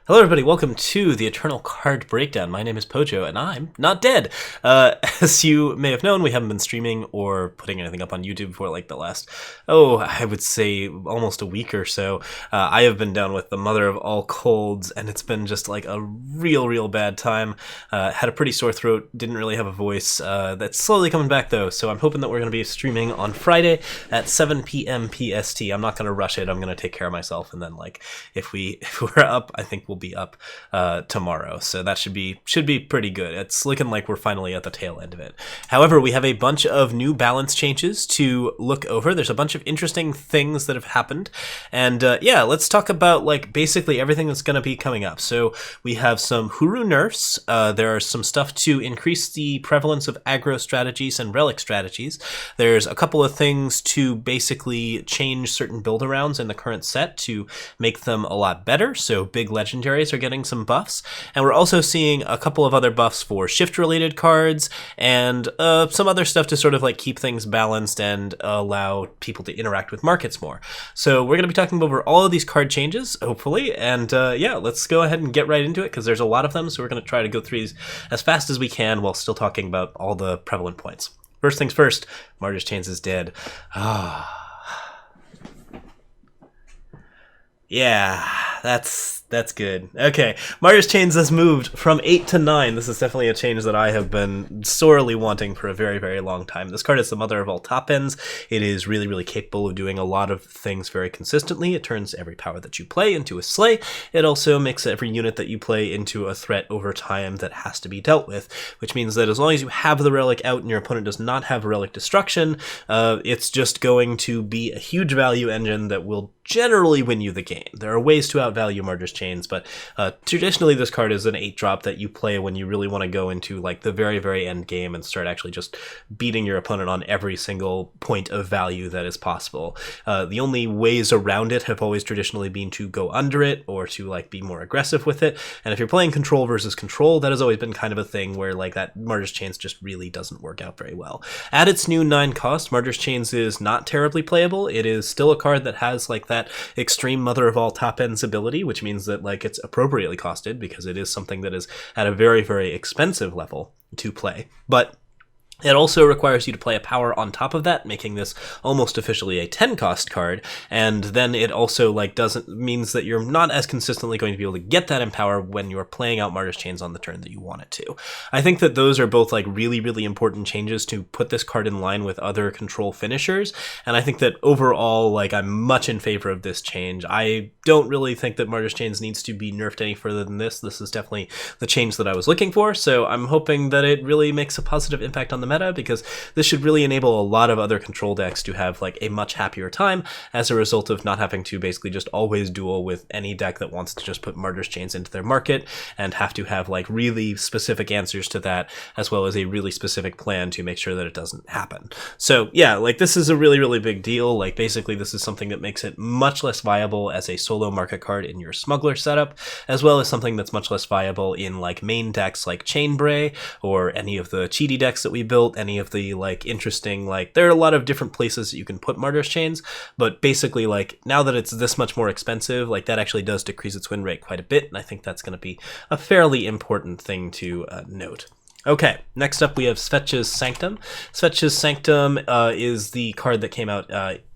Hello everybody, welcome to the Eternal Card Breakdown. My name is Pojo, and I'm not dead. As you may have known, we haven't been streaming or putting anything up on YouTube for like the last, I would say almost a week or so. I have been down with the mother of all colds, and it's been just like a real bad time. Had a pretty sore throat, didn't really have a voice. That's slowly coming back though, so I'm hoping that we're going to be streaming on Friday at 7 p.m. PST. I'm not going to rush it, I'm going to take care of myself, and then like if we're up, I think we'll be up tomorrow, so that should be pretty good. It's looking like we're finally at the tail end of it. However, we have a bunch of new balance changes to look over. There's a bunch of interesting things that have happened, and let's talk about like basically everything that's going to be coming up. So we have some Hooru nerfs. There are some stuff to increase the prevalence of aggro strategies and relic strategies. There's a couple of things to basically change certain build-arounds in the current set to make them a lot better, so big legendaries are getting some buffs, and we're also seeing a couple of other buffs for shift-related cards, and some other stuff to sort of like keep things balanced and allow people to interact with markets more. So we're going to be talking over all of these card changes, hopefully, and let's go ahead and get right into it, because there's a lot of them, so we're going to try to go through these as fast as we can while still talking about all the prevalent points. First things first, Murderous Chains is dead. Yeah, that's good. Okay, Murderous Chains has moved from 8 to 9. This is definitely a change that I have been sorely wanting for a very long time. This card is the mother of all top ends. It is really capable of doing a lot of things very consistently. It turns every power that you play into a slay. It also makes every unit that you play into a threat over time that has to be dealt with, which means that as long as you have the relic out and your opponent does not have relic destruction, it's just going to be a huge value engine that will generally win you the game. There are ways to outvalue Murderous Chains, but traditionally this card is an 8-drop that you play when you really want to go into like the very end game and start actually just beating your opponent on every single point of value that is possible. The only ways around it have always traditionally been to go under it or to like be more aggressive with it, and if you're playing control versus control, that has always been kind of a thing where like that Murderous Chains just really doesn't work out very well. At its new 9 cost, Murderous Chains is not terribly playable. It is still a card that has like that extreme mother of all top ends ability, which means that like it's appropriately costed because it is something that is at a very expensive level to play. But it also requires you to play a power on top of that, making this almost officially a 10 cost card, and then it also like means that you're not as consistently going to be able to get that empower when you're playing out Murderous Chains on the turn that you want it to. I think that those are both like really important changes to put this card in line with other control finishers, and I think that overall like I'm much in favor of this change. I don't really think that Murderous Chains needs to be nerfed any further than this. This is definitely the change that I was looking for, so I'm hoping that it really makes a positive impact on the meta, because this should really enable a lot of other control decks to have like a much happier time as a result of not having to basically just always duel with any deck that wants to just put Murderous Chains into their market and have to have like really specific answers to that, as well as a really specific plan to make sure that it doesn't happen. So yeah, like this is a really big deal. Like basically this is something that makes it much less viable as a solo market card in your smuggler setup, as well as something that's much less viable in like main decks like Chainbray or any of the cheaty decks that we built, any of the like interesting, like there are a lot of different places that you can put Murderous Chains, but basically like now that it's this much more expensive, like that actually does decrease its win rate quite a bit, and I think that's going to be a fairly important thing to note. Okay, next up we have Svetch's Sanctum. Svetch's Sanctum is the card that came out.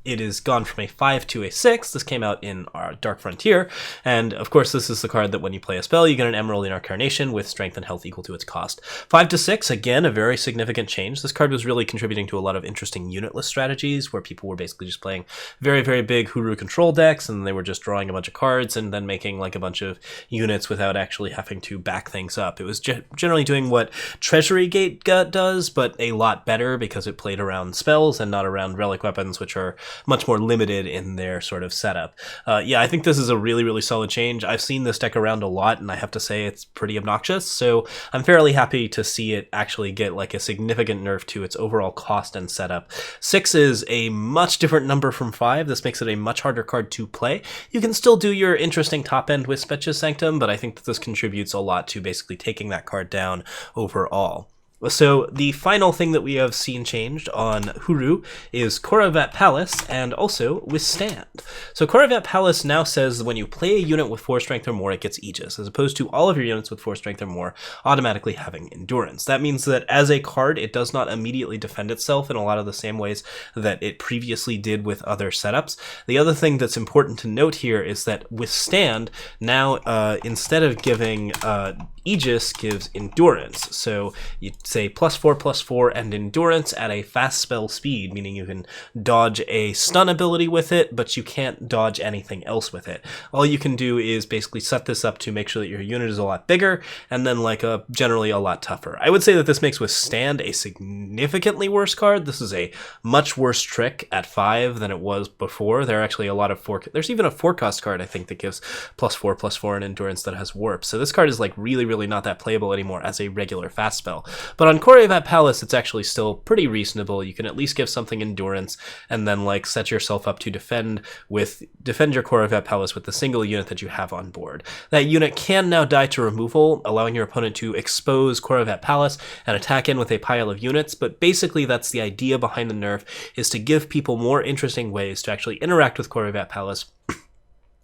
It is gone from a 5 to a 6. This came out in our Dark Frontier, and of course this is the card that when you play a spell, you get an Emerald Incarnation with strength and health equal to its cost. 5 to 6, again, a very significant change. This card was really contributing to a lot of interesting unitless strategies, where people were basically just playing very big Hooru control decks, and they were just drawing a bunch of cards and then making like a bunch of units without actually having to back things up. It was generally doing what Treasury Gate does, but a lot better, because it played around spells and not around relic weapons, which are much more limited in their sort of setup. I think this is a really solid change. I've seen this deck around a lot, and I have to say it's pretty obnoxious, so I'm fairly happy to see it actually get like a significant nerf to its overall cost and setup. 6 is a much different number from 5. This makes it a much harder card to play. You can still do your interesting top end with Svetch's Sanctum, but I think that this contributes a lot to basically taking that card down overall. So the final thing that we have seen changed on Hooru is Corvette Palace and also Withstand. So Corvette Palace now says when you play a unit with 4 strength or more, it gets Aegis, as opposed to all of your units with 4 strength or more automatically having Endurance. That means that as a card, it does not immediately defend itself in a lot of the same ways that it previously did with other setups. The other thing that's important to note here is that Withstand now, instead of giving Aegis, gives Endurance. So you say +4/+4 and Endurance at a fast spell speed, meaning you can dodge a stun ability with it, but you can't dodge anything else with it. All you can do is basically set this up to make sure that your unit is a lot bigger, and then like generally a lot tougher. I would say that this makes Withstand a significantly worse card. This is a much worse trick at 5 than it was before. There are actually a lot of there's even a 4-cost card, I think, that gives +4/+4 in Endurance that has Warp. So this card is like really not that playable anymore as a regular fast spell. But on Corvette Palace, it's actually still pretty reasonable. You can at least give something Endurance and then like set yourself up to defend your Corvette Palace with the single unit that you have on board. That unit can now die to removal, allowing your opponent to expose Corvette Palace and attack in with a pile of units, but basically that's the idea behind the nerf, is to give people more interesting ways to actually interact with Corvette Palace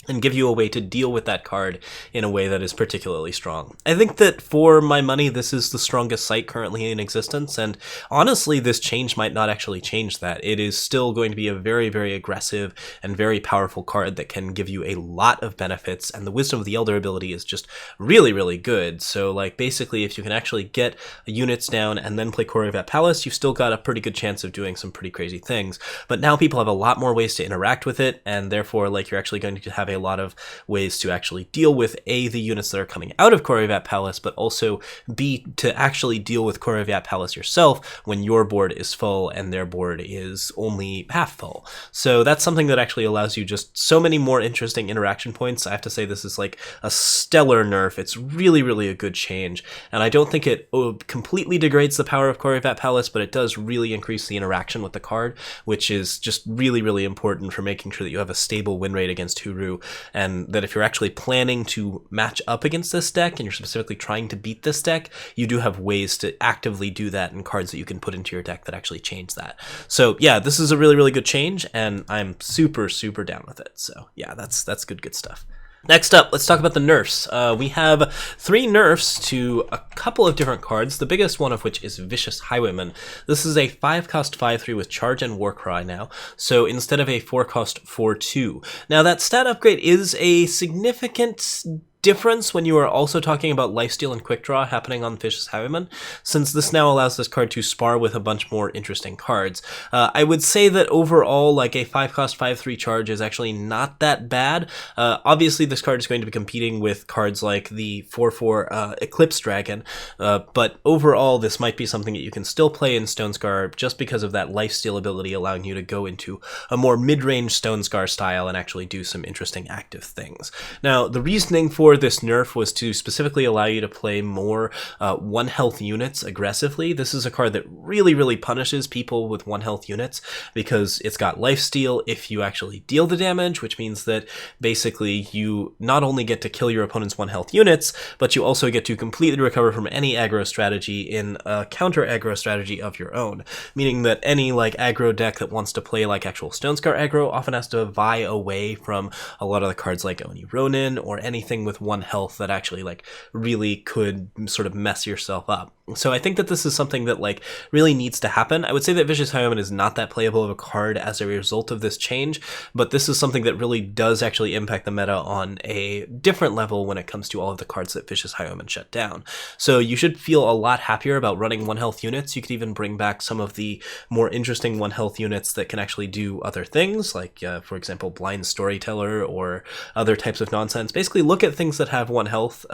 and give you a way to deal with that card in a way that is particularly strong. I think that for my money, this is the strongest sight currently in existence, and honestly, this change might not actually change that. It is still going to be a very aggressive and very powerful card that can give you a lot of benefits, and the Wisdom of the Elder ability is just really good. So like basically, if you can actually get units down and then play Corvette Palace, you've still got a pretty good chance of doing some pretty crazy things. But now people have a lot more ways to interact with it, and therefore like you're actually going to have a lot of ways to actually deal with A, the units that are coming out of Corvette Palace, but also B, to actually deal with Corvette Palace yourself when your board is full and their board is only half full. So that's something that actually allows you just so many more interesting interaction points. I have to say this is like a stellar nerf. It's really a good change, and I don't think it completely degrades the power of Corvette Palace, but it does really increase the interaction with the card, which is just really important for making sure that you have a stable win rate against Hooru, and that if you're actually planning to match up against this deck and you're specifically trying to beat this deck, you do have ways to actively do that and cards that you can put into your deck that actually change that. So yeah, this is a really good change, and I'm super down with it. So yeah, that's good stuff. Next up, let's talk about the nerfs. We have 3 nerfs to a couple of different cards, the biggest one of which is Vicious Highwayman. This is a 5-cost 5/3 with Charge and Warcry now, so instead of a 4-cost 4/2. Now that stat upgrade is a significant difference when you are also talking about lifesteal and quick draw happening on Vicious Highwayman, since this now allows this card to spar with a bunch more interesting cards. I would say that overall, like a 5-cost 5/3 charge is actually not that bad. Obviously, this card is going to be competing with cards like the 4/4 Eclipse Dragon, but overall, this might be something that you can still play in Stonescar just because of that lifesteal ability, allowing you to go into a more mid-range Stonescar style and actually do some interesting active things. Now, the reasoning for this nerf was to specifically allow you to play more 1 health units aggressively. This is a card that really punishes people with 1 health units because it's got lifesteal if you actually deal the damage, which means that basically you not only get to kill your opponent's 1 health units, but you also get to completely recover from any aggro strategy in a counter aggro strategy of your own, meaning that any like aggro deck that wants to play like actual Stonescar aggro often has to vie away from a lot of the cards like Oni Ronin or anything with 1 health that actually like really could sort of mess yourself up. So I think that this is something that like really needs to happen. I would say that Vicious Highwayman is not that playable of a card as a result of this change, but this is something that really does actually impact the meta on a different level when it comes to all of the cards that Vicious Highwayman shut down. So you should feel a lot happier about running 1 health units. You could even bring back some of the more interesting 1 health units that can actually do other things, like for example Blind Storyteller or other types of nonsense. Basically look at things that have 1 health.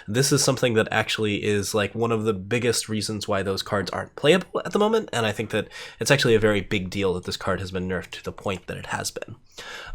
This is something that actually is like one of the biggest reasons why those cards aren't playable at the moment, and I think that it's actually a very big deal that this card has been nerfed to the point that it has been.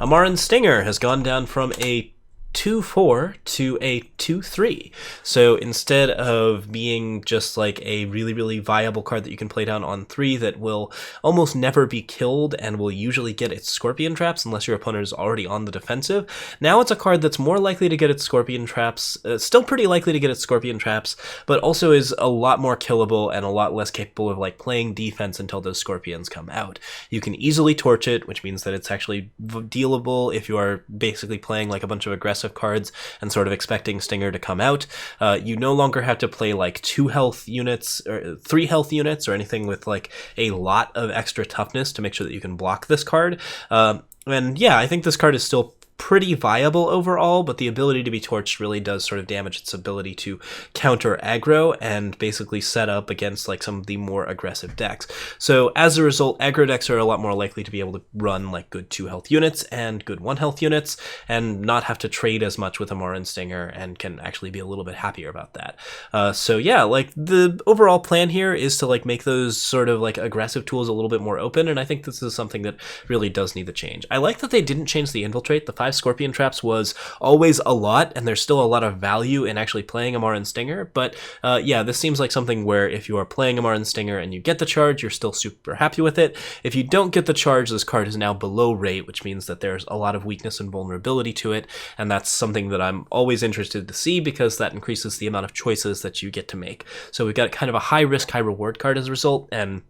Amaran Stinger has gone down from a 2/4 to a 2/3. So instead of being just like a really, really viable card that you can play down on 3 that will almost never be killed and will usually get its Scorpion Traps unless your opponent is already on the defensive, now it's a card that's more likely to get its Scorpion Traps, still pretty likely to get its Scorpion Traps, but also is a lot more killable and a lot less capable of like playing defense until those Scorpions come out. You can easily torch it, which means that it's actually dealable if you are basically playing like a bunch of aggressive cards and sort of expecting Stinger to come out. You no longer have to play like 2 health units or 3 health units or anything with like a lot of extra toughness to make sure that you can block this card. And yeah, I think this card is still pretty viable overall, but the ability to be torched really does sort of damage its ability to counter aggro and basically set up against like some of the more aggressive decks. So as a result, aggro decks are a lot more likely to be able to run like good 2 health units and good 1 health units and not have to trade as much with Amara and Stinger, and can actually be a little bit happier about that. So yeah, like the overall plan here is to like make those sort of like aggressive tools a little bit more open, and I think this is something that really does need to change. I like that they didn't change the infiltrate. The 5 Scorpion Traps was always a lot, and there's still a lot of value in actually playing Amara and Stinger, but yeah, this seems like something where if you are playing Amara and Stinger and you get the charge, you're still super happy with it. If you don't get the charge, this card is now below rate, which means that there's a lot of weakness and vulnerability to it, and that's something that I'm always interested to see because that increases the amount of choices that you get to make. So we've got kind of a high risk, high reward card as a result, and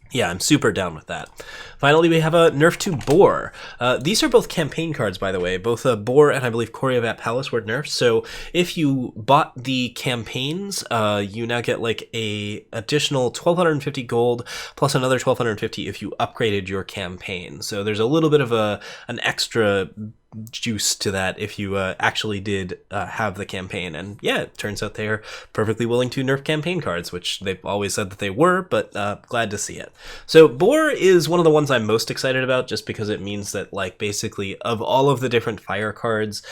yeah, I'm super down with that. Finally, we have a nerf to Boar. These are both campaign cards, by the way. Both Boar and I believe Corvette Palace were nerfed. So if you bought the campaigns, you now get like a additional 1,250 gold plus another 1,250 if you upgraded your campaign. So there's a little bit of an extra juice to that if you actually did have the campaign. And yeah, it turns out they are perfectly willing to nerf campaign cards, which they've always said that they were, but glad to see it. So Boar is one of the ones I'm most excited about, just because it means that like basically of all of the different fire cards,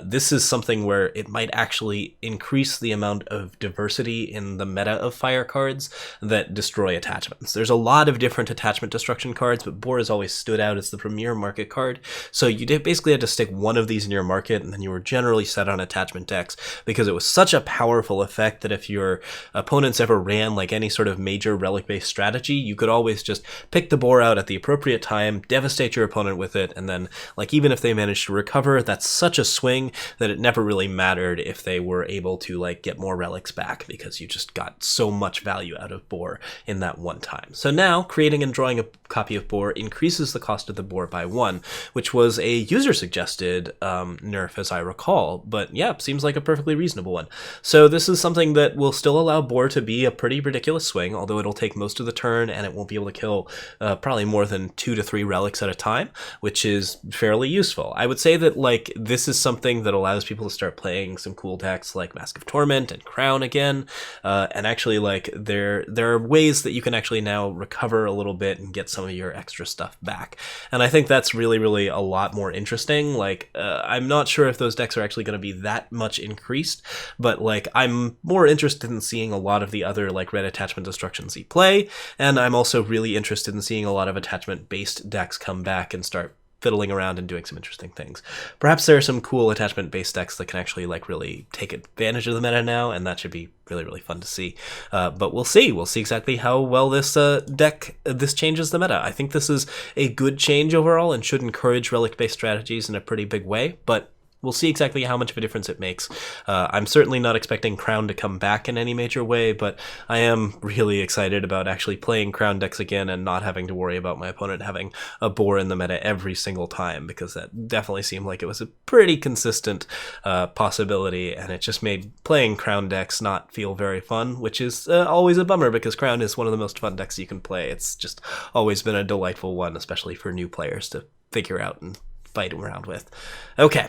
this is something where it might actually increase the amount of diversity in the meta of fire cards that destroy attachments. There's a lot of different attachment destruction cards, but Boar has always stood out as the premier market card. So you basically had to stick one of these in your market, and then you were generally set on attachment decks, because it was such a powerful effect that if your opponents ever ran like any sort of major relic-based strategy, you could always just pick the Boar out at the appropriate time, devastate your opponent with it, and then like even if they managed to recover, that's such a swing that it never really mattered if they were able to like get more relics back, because you just got so much value out of Boar in that one time. So now creating and drawing a copy of Boar increases the cost of the Boar by 1, which was a user suggested nerf as I recall, but yeah, seems like a perfectly reasonable one. So this is something that will still allow Boar to be a pretty ridiculous swing, although it'll take most of the turn and it won't be able to kill probably more than 2 to 3 relics at a time, which is fairly useful. I would say that like this is something that allows people to start playing some cool decks like Mask of Torment and Crown again, and actually like there are ways that you can actually now recover a little bit and get some of your extra stuff back, and I think that's really a lot more interesting. Like I'm not sure if those decks are actually going to be that much increased, but like I'm more interested in seeing a lot of the other like red attachment destructions you play, and I'm also really interested in seeing a lot of attachment based decks come back and start fiddling around and doing some interesting things. Perhaps there are some cool attachment based decks that can actually like really take advantage of the meta now, and that should be really fun to see. But we'll see exactly how well this this changes the meta. I think this is a good change overall and should encourage relic based strategies in a pretty big way, but we'll see exactly how much of a difference it makes. I'm certainly not expecting Crown to come back in any major way, but I am really excited about actually playing Crown decks again and not having to worry about my opponent having a Boar in the meta every single time, because that definitely seemed like it was a pretty consistent possibility, and it just made playing Crown decks not feel very fun, which is always a bummer, because Crown is one of the most fun decks you can play. It's just always been a delightful one, especially for new players to figure out and fight around with. Okay.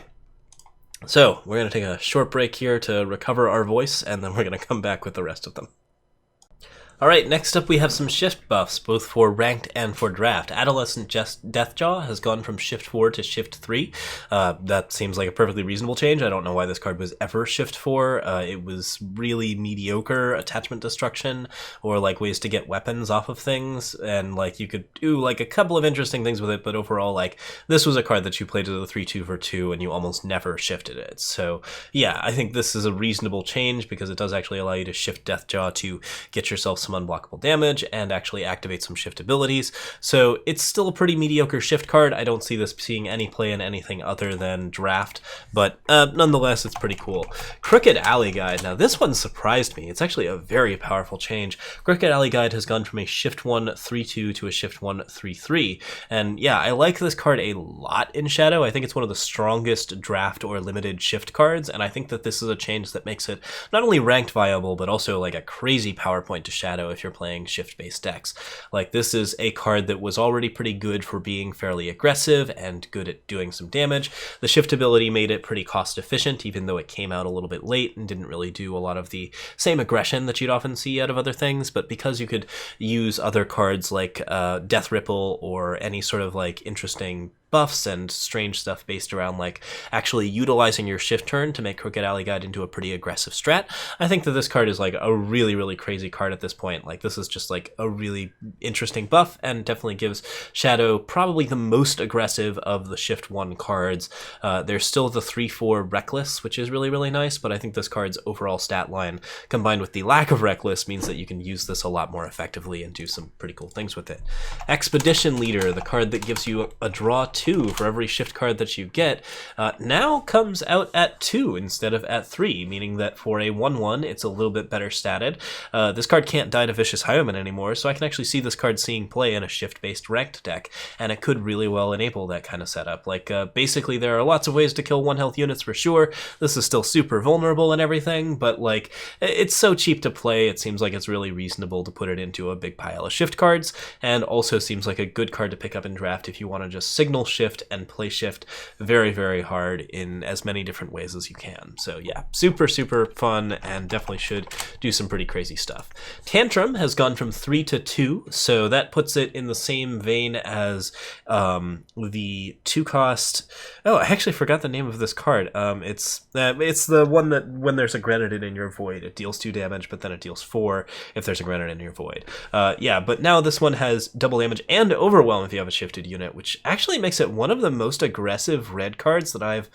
So we're going to take a short break here to recover our voice, and then we're going to come back with the rest of them. Alright, next up we have some shift buffs, both for ranked and for draft. Adolescent Deathjaw has gone from shift 4 to shift 3. That seems like a perfectly reasonable change. I don't know why this card was ever shift 4. It was really mediocre attachment destruction, or like ways to get weapons off of things, and like you could do like a couple of interesting things with it, but overall like this was a card that you played as a 3-2 for 2 and you almost never shifted it. So yeah, I think this is a reasonable change because it does actually allow you to shift Deathjaw to get yourself some unblockable damage and actually activate some shift abilities. So it's still a pretty mediocre shift card. I don't see this seeing any play in anything other than draft, but nonetheless it's pretty cool. Crooked Alley Guide. Now this one surprised me. It's actually a very powerful change. Crooked Alley Guide has gone from a shift 1 3-2 to a shift 1 3-3, and yeah, I like this card a lot in Shadow. I think it's one of the strongest draft or limited shift cards, and I think that this is a change that makes it not only ranked viable but also like a crazy power point to Shadow if you're playing shift-based decks. Like, this is a card that was already pretty good for being fairly aggressive and good at doing some damage. The shift ability made it pretty cost efficient, even though it came out a little bit late and didn't really do a lot of the same aggression that you'd often see out of other things, but because you could use other cards like Death Ripple or any sort of like interesting buffs and strange stuff based around like actually utilizing your shift turn to make Crooked Alley Guide into a pretty aggressive strat, I think that this card is like a really, really crazy card at this point. Like, this is just like a really interesting buff and definitely gives Shadow probably the most aggressive of the shift 1 cards. There's still the 3-4 Reckless, which is really, really nice, but I think this card's overall stat line combined with the lack of Reckless means that you can use this a lot more effectively and do some pretty cool things with it. Expedition Leader, the card that gives you a draw 2 for every shift card that you get, now comes out at 2 instead of at 3, meaning that for a 1-1 it's a little bit better statted. This card can't die to Vicious Highwayman anymore, so I can actually see this card seeing play in a shift-based ranked deck, and it could really well enable that kind of setup. Like, basically there are lots of ways to kill 1 health units for sure. This is still super vulnerable and everything, but like, it's so cheap to play, it seems like it's really reasonable to put it into a big pile of shift cards, and also seems like a good card to pick up in draft if you want to just signal shift and play shift very, very hard in as many different ways as you can. So yeah, super, super fun and definitely should do some pretty crazy stuff. Tantrum has gone from 3 to 2, so that puts it in the same vein as the 2-cost... Oh, I actually forgot the name of this card. It's the one that when there's a Grenadin in your void, it deals 2 damage, but then it deals 4 if there's a Grenadin in your void. Yeah, but now this one has double damage and overwhelm if you have a shifted unit, which actually makes it one of the most aggressive red cards that I've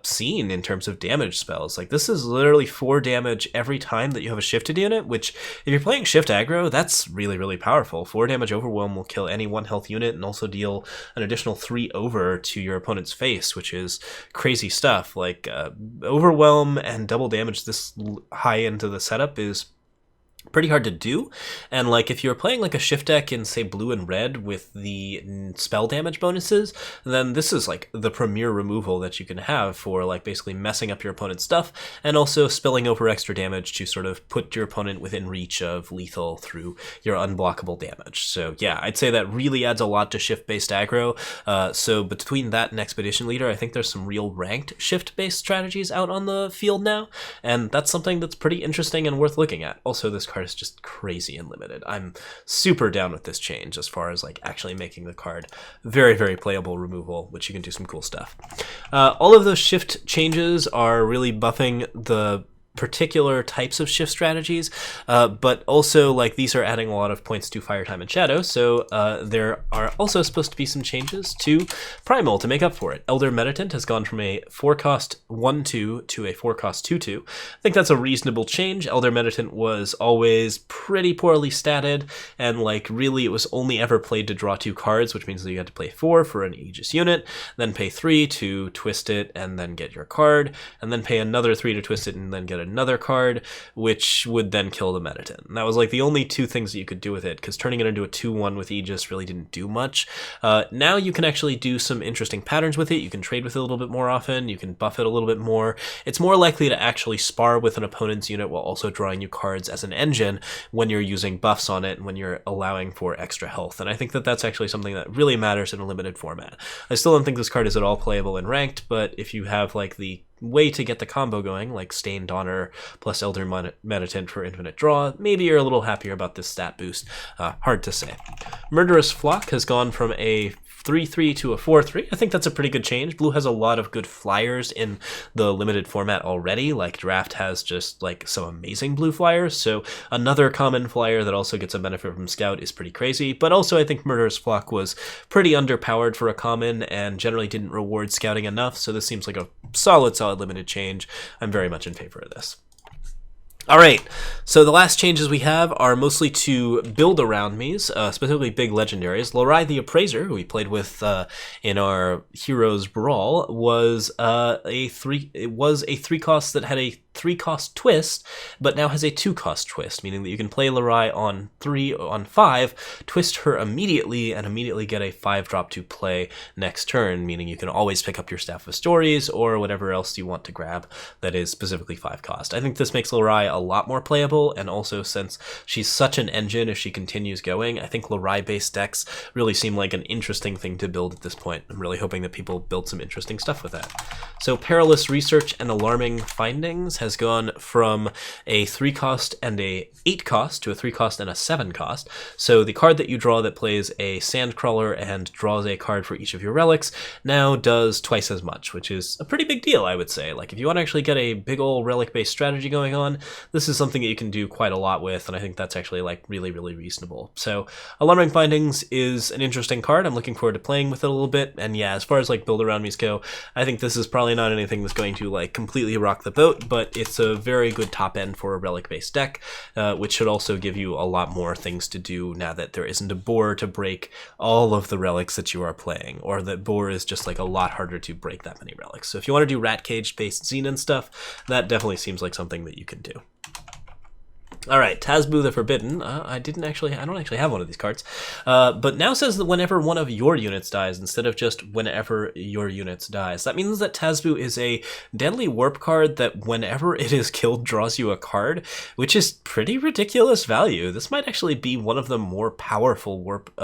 seen in terms of damage spells. Like, this is literally 4 damage every time that you have a shifted unit, which if you're playing shift aggro, that's really, really powerful. 4 damage overwhelm will kill any 1 health unit and also deal an additional 3 over to your opponent's face, which is crazy stuff. Like, overwhelm and double damage this high into the setup is pretty hard to do, and like if you're playing like a shift deck in say blue and red with the spell damage bonuses, then this is like the premier removal that you can have for like basically messing up your opponent's stuff and also spilling over extra damage to sort of put your opponent within reach of lethal through your unblockable damage. So yeah, I'd say that really adds a lot to shift-based aggro. So between that and Expedition Leader, I think there's some real ranked shift-based strategies out on the field now, and that's something that's pretty interesting and worth looking at. Also, this card is just crazy and limited. I'm super down with this change as far as like actually making the card very, very playable removal, which you can do some cool stuff. All of those shift changes are really buffing the particular types of shift strategies, but also like these are adding a lot of points to Fire Time and Shadow, so there are also supposed to be some changes to Primal to make up for it. Elder Meditant has gone from a 4-cost 1-2 to a 4-cost 2-2. I think that's a reasonable change. Elder Meditant was always pretty poorly statted, and like really it was only ever played to draw 2 cards, which means that you had to play 4 for an Aegis unit, then pay 3 to twist it and then get your card, and then pay another 3 to twist it and then get another card, which would then kill the Meditant. And that was like the only 2 things that you could do with it, because turning it into a 2-1 with Aegis really didn't do much. Now you can actually do some interesting patterns with it. You can trade with it a little bit more often, you can buff it a little bit more. It's more likely to actually spar with an opponent's unit while also drawing you cards as an engine when you're using buffs on it and when you're allowing for extra health. And I think that that's actually something that really matters in a limited format. I still don't think this card is at all playable in ranked, but if you have like the way to get the combo going, like Stained Honor plus Elder Meditant for infinite draw, maybe you're a little happier about this stat boost. Hard to say. Murderous Flock has gone from a 3-3 to a 4-3. I think that's a pretty good change. Blue has a lot of good flyers in the limited format already. Like Draft has just like some amazing blue flyers, so another common flyer that also gets a benefit from Scout is pretty crazy. But also I think Murderous Flock was pretty underpowered for a common and generally didn't reward scouting enough, so this seems like a solid limited change. I'm very much in favor of this. All right, so the last changes we have are mostly to build around me's, specifically big legendaries. Lorai the Appraiser, who we played with in our Heroes Brawl, was a 3-cost that had a 3-cost twist, but now has a 2-cost twist, meaning that you can play Lorai on 5, twist her immediately, and immediately get a 5-drop to play next turn, meaning you can always pick up your Staff of Stories or whatever else you want to grab that is specifically 5-cost. I think this makes Lorai a lot more playable, and also since she's such an engine if she continues going, I think Lorai-based decks really seem like an interesting thing to build at this point. I'm really hoping that people build some interesting stuff with that. So Perilous Research and Alarming Findings has gone from a 3-cost and a 8-cost to a 3-cost and a 7-cost. So the card that you draw that plays a Sandcrawler and draws a card for each of your relics now does twice as much, which is a pretty big deal, I would say. Like if you want to actually get a big old relic-based strategy going on, this is something that you can do quite a lot with, and I think that's actually like really, really reasonable. So Alarming Findings is an interesting card. I'm looking forward to playing with it a little bit, and yeah, as far as like build around me's go, I think this is probably not anything that's going to like completely rock the boat, but it's a very good top end for a relic-based deck, which should also give you a lot more things to do now that there isn't a boar to break all of the relics that you are playing, or that boar is just like a lot harder to break that many relics. So if you want to do rat cage based Xenon stuff, that definitely seems like something that you can do. All right, Taz Move It Forbidden. I don't actually have one of these cards, but now says that whenever one of your units dies, instead of just whenever your units dies. That means that Tazbu is a deadly warp card that whenever it is killed draws you a card, which is pretty ridiculous value. This might actually be one of the more powerful warp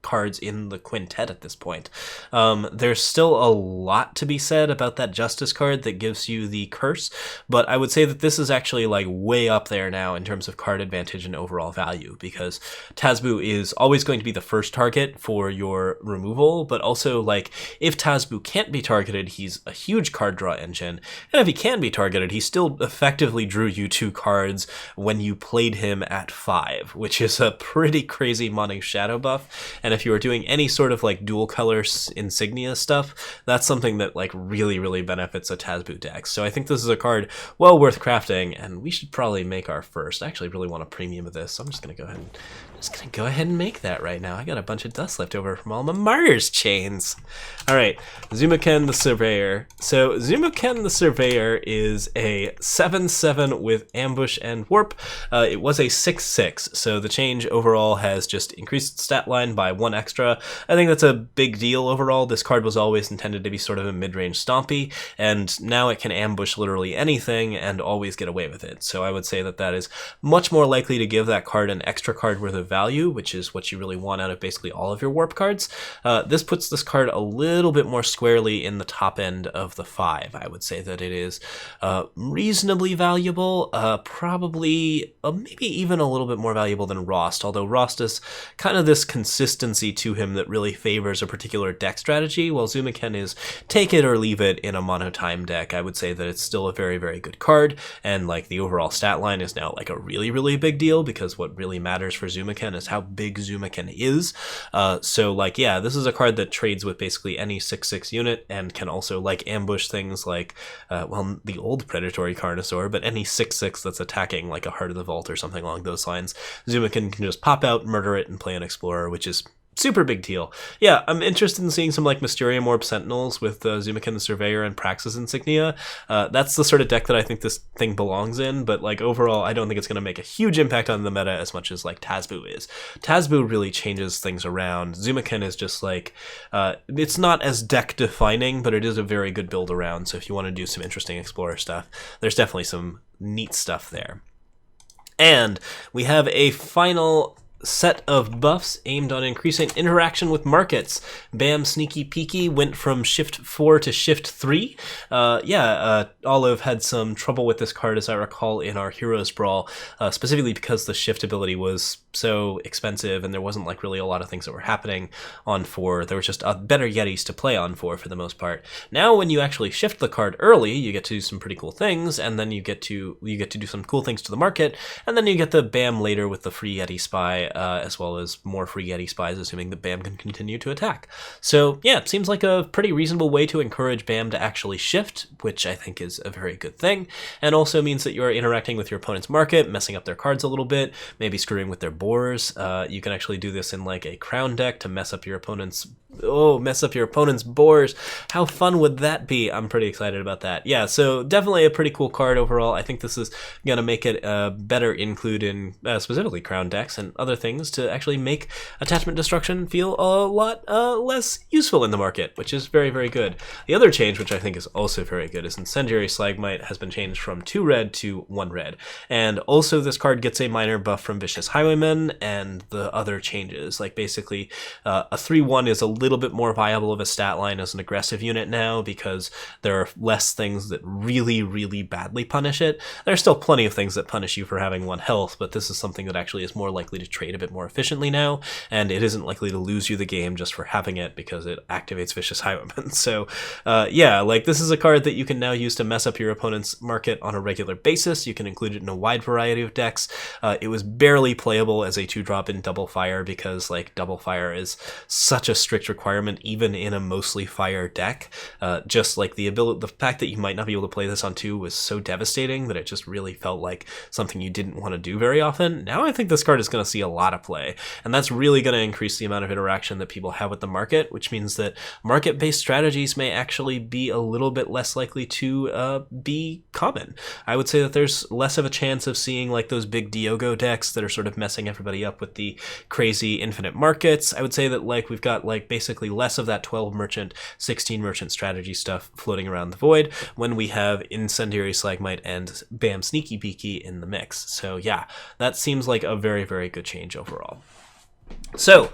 cards in the quintet at this point. There's still a lot to be said about that Justice card that gives you the curse, but I would say that this is actually like way up there now in terms of card advantage and overall value, because Tazbu is always going to be the first target for your removal, but also like if Tazbu can't be targeted, he's a huge card draw engine, and if he can be targeted, he still effectively drew you 2 cards when you played him at 5, which is a pretty crazy mono shadow buff. And if you are doing any sort of like dual color insignia stuff, that's something that like really, really benefits a Tazbu deck. So I think this is a card well worth crafting, and we should probably make our first. I actually really want a premium of this, so I'm just gonna go ahead and make that right now. I got a bunch of dust left over from all my Mars chains. All right, Zuma Can The Surveyor. So Zuma Can The Surveyor is a 7/7 with ambush and warp. It was a 6/6, so the change overall has just increased stat line by 1 extra. I think that's a big deal overall. This card was always intended to be sort of a mid-range stompy, and now it can ambush literally anything and always get away with it. So I would say that that is much more likely to give that card an extra card worth of value, which is what you really want out of basically all of your warp cards. This puts this card a little bit more squarely in the top end of the 5. I would say that it is reasonably valuable, probably maybe even a little bit more valuable than Rost, although Rost is kind of this consistency to him that really favors a particular deck strategy, while Zuma Can is take it or leave it in a mono time deck. I would say that it's still a very, very good card, and like the overall stat line is now like a really, really big deal, because what really matters for Zuma Can is how big Zuma Can is. So like, yeah, this is a card that trades with basically any 6/6 unit and can also like ambush things like, well, the old Predatory Carnosaur, but any 6/6 that's attacking like a Heart of the Vault or something along those lines. Zuma Can just pop out, murder it, and play an Explorer, which is super big deal. Yeah, I'm interested in seeing some like Mysterium Orb Sentinels with Zuma Can The Surveyor and Praxis Insignia. That's the sort of deck that I think this thing belongs in, but like overall, I don't think it's going to make a huge impact on the meta as much as like Tazbu is. Tazbu really changes things around. Zuma Can is just like, it's not as deck defining, but it is a very good build around. So if you want to do some interesting Explorer stuff, there's definitely some neat stuff there. And we have a final set of buffs aimed on increasing interaction with markets. Bam Sneaky Peeky went from shift 4 to shift 3. Olive had some trouble with this card, as I recall, in our Heroes Brawl, specifically because the shift ability was so expensive and there wasn't like really a lot of things that were happening on 4. There was just better Yetis to play on 4 for the most part. Now when you actually shift the card early, you get to do some pretty cool things, and then you get to do some cool things to the market, and then you get the Bam later with the free Yeti Spy, as well as more free Yeti Spies, assuming that Bam can continue to attack. So yeah, it seems like a pretty reasonable way to encourage Bam to actually shift, which I think is a very good thing, and also means that you are interacting with your opponent's market, messing up their cards a little bit, maybe screwing with their boars. You can actually do this in like a crown deck to mess up your opponent's boars. How fun would that be? I'm pretty excited about that. Yeah, so definitely a pretty cool card overall. I think this is going to make it a better include in specifically crown decks and other things to actually make attachment destruction feel a lot less useful in the market, which is very, very good. The other change, which I think is also very good, is Incendiary Slag has been changed from 2 red to 1 red. And also this card gets a minor buff from Vicious Highwayman and the other changes. Like basically a 3-1 is a little bit more viable of a stat line as an aggressive unit now because there are less things that really, really badly punish it. There's still plenty of things that punish you for having 1 health, but this is something that actually is more likely to trade a bit more efficiently now, and it isn't likely to lose you the game just for having it because it activates Vicious Highwayman. So yeah, like this is a card that you can now use to mess up your opponent's market on a regular basis. You can include it in a wide variety of decks. It was barely playable as a 2-drop in Double Fire because like Double Fire is such a strict requirement even in a mostly fire deck. Just like the fact that you might not be able to play this on 2 was so devastating that it just really felt like something you didn't want to do very often. Now I think this card is going to see a lot of play, and that's really going to increase the amount of interaction that people have with the market, which means that market-based strategies may actually be a little bit less likely to be common. I would say that there's less of a chance of seeing like those big Diogo decks that are sort of messing everybody up with the crazy infinite markets. I would say that like we've got like basically less of that 12 merchant, 16 merchant strategy stuff floating around the void when we have Incendiary Slag and Bam Sneaky Peeky in the mix. So yeah, that seems like a very, very good change overall. So,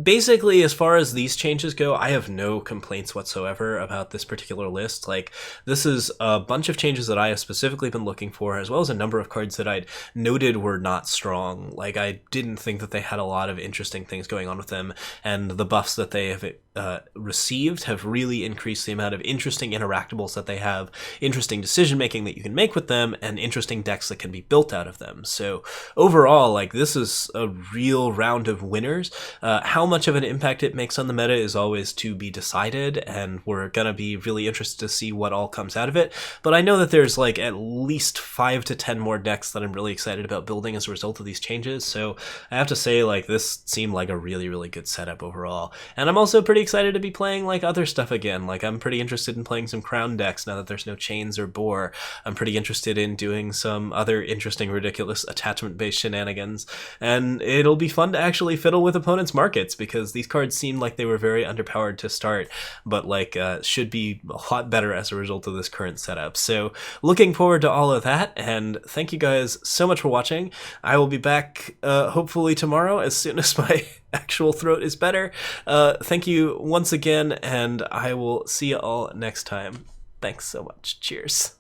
basically as far as these changes go, I have no complaints whatsoever about this particular list. Like, this is a bunch of changes that I have specifically been looking for, as well as a number of cards that I'd noted were not strong. Like, I didn't think that they had a lot of interesting things going on with them, and the buffs that they have received have really increased the amount of interesting interactables that they have, interesting decision-making that you can make with them, and interesting decks that can be built out of them. So, overall, like, this is a real round of winners. How much of an impact it makes on the meta is always to be decided, and we're gonna be really interested to see what all comes out of it. But I know that there's like at least 5 to 10 more decks that I'm really excited about building as a result of these changes. So I have to say, like, this seemed like a really, really good setup overall. And I'm also pretty excited to be playing like other stuff again. Like, I'm pretty interested in playing some crown decks now that there's no chains or boar. I'm pretty interested in doing some other interesting, ridiculous attachment-based shenanigans. And it'll be fun to actually fiddle with opponents' markets because these cards seemed like they were very underpowered to start, but like should be a lot better as a result of this current setup. So looking forward to all of that, and thank you guys so much for watching. I will be back hopefully tomorrow as soon as my actual throat is better. Thank you once again, and I will see you all next time. Thanks so much. Cheers.